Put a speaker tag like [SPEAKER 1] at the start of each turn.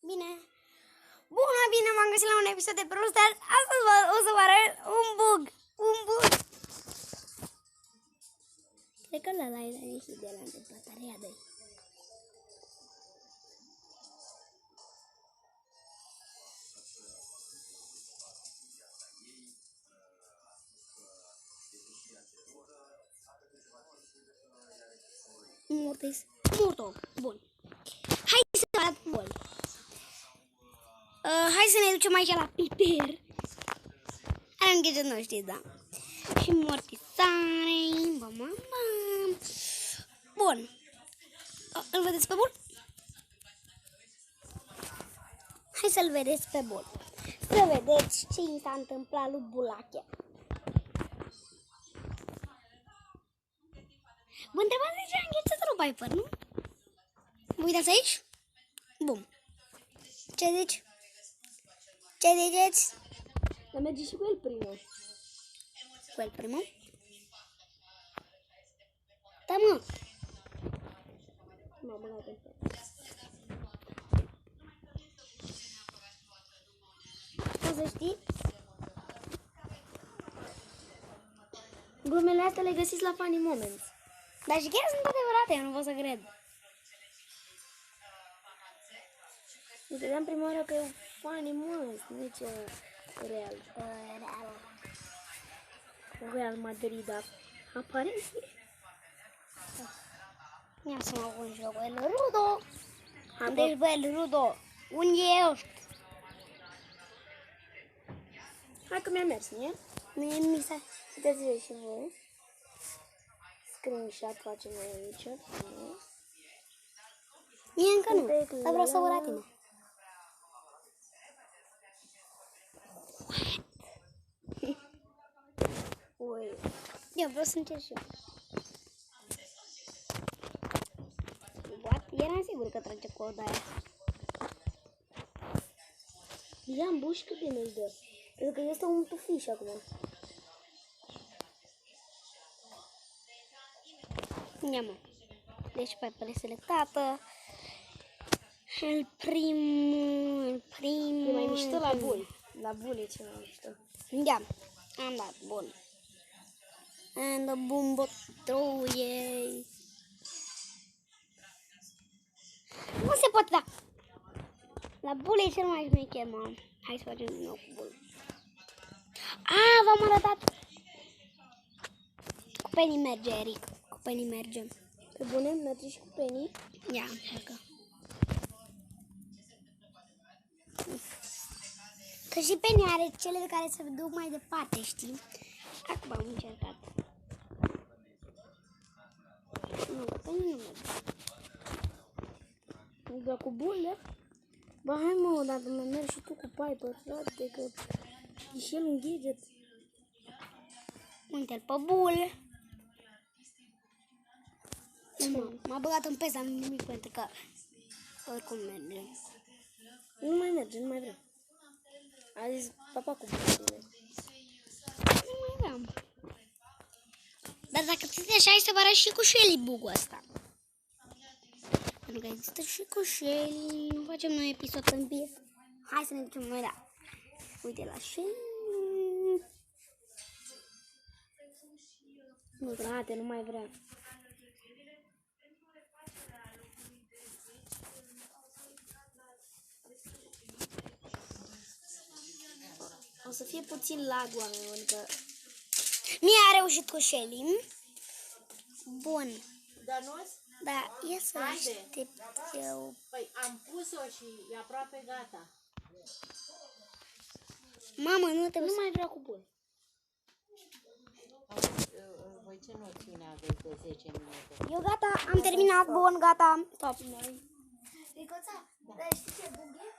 [SPEAKER 1] Bine. Bună, bine, m-am găsit la un episod de Brawl Stars. Astăzi o să vă arăt un bug. Cred că ăla e la niște de la întâmplătarea de Mortis. Bun. Hai să arăt bun. Hai să ne ducem aici la Piper. Are un gadget, nu știți, da. Și mortisare. Bam. Bun. Îl vedeți pe bun? Hai să-l vedeți pe bun. Să vedeți ce i s-a întâmplat lui Bulache. Vă întrebați de ce a înghețat lui Piper, nu? Vă uitați aici? Bun. Ce zici? Ce ziceți?
[SPEAKER 2] Dar merge și cu el primul.
[SPEAKER 1] Cu el primul? Da, mă.
[SPEAKER 2] M-am băgat în fel.
[SPEAKER 1] Ca să știi,
[SPEAKER 2] glumele astea le găsiți la Funny Moments.
[SPEAKER 1] dar și chiar sunt adevărate, eu nu pot să cred.
[SPEAKER 2] Eu credeam prima oară că e Funny Moments, nici real. Real Madrid, dar apare?
[SPEAKER 1] Ia să mă pun și eu cu el Rudo. Deci, bă, el Rudo, unde ești?
[SPEAKER 2] Hai că mi-a mers, nu e?
[SPEAKER 1] Mie mi s-a...
[SPEAKER 2] Puteți și voi. Screenshot facem noi aici.
[SPEAKER 1] Mie încă nu, dar vreau să văd la tine.
[SPEAKER 2] Ui.
[SPEAKER 1] Eu vreau să încerc și eu. What? Eram sigur că trage coda aia.
[SPEAKER 2] Ia în buș cât de nu-și dă. Pentru că este un tufiș acum.
[SPEAKER 1] Ia mă. Deci Piper e selectată. El primul.
[SPEAKER 2] E mai mișto la bul. La bul e cel mai mișto.
[SPEAKER 1] Ia, am dat, bun. And the boom throw ei. Nu se poate da. La bul e cel mai șmecher, mă. Hai să facem din nou cu bul. V-am arătat. Cu Penny merge, Eric. Cu Penny merge.
[SPEAKER 2] Pe bune, merge și cu Penny.
[SPEAKER 1] Ia, încercă. Că și Penny are cele de care se duc mai departe, știi? Acum am încercat. Nu, Penny nu merge.
[SPEAKER 2] Doar cu bule? Ba, hai mă, dacă mai mergi și tu cu Piper, frate, că e și el un gadget.
[SPEAKER 1] Uite-l pe bul. M-a băgat în pes, am nimic pentru că oricum merge.
[SPEAKER 2] Nu mai merge, nu mai vrea. A zis papa cu bule.
[SPEAKER 1] Nu mai vreau. Dar dacă ți așa, hai să vă arăt și cu Shelly bug-ul ăsta. Pentru că există și cu Shelly. Nu facem noi episod în bie. Hai să ne ducem noi la... Uite la Shelly.
[SPEAKER 2] Nu, frate, nu mai vrea. O să fie puțin lag, oameni, că...
[SPEAKER 1] Mie a reușit cu Shelly. Bun.
[SPEAKER 3] Dar nu?
[SPEAKER 1] Da, ia să aștept eu.
[SPEAKER 3] Păi am pus-o și e aproape gata.
[SPEAKER 1] Mamă, nu te...
[SPEAKER 2] Nu mai vrea cu bun.
[SPEAKER 3] Voi ce noțiune aveți de 10 minute?
[SPEAKER 1] Eu gata, am terminat, bun, gata. Stop.
[SPEAKER 2] Ricoța, dar știi ce bug e?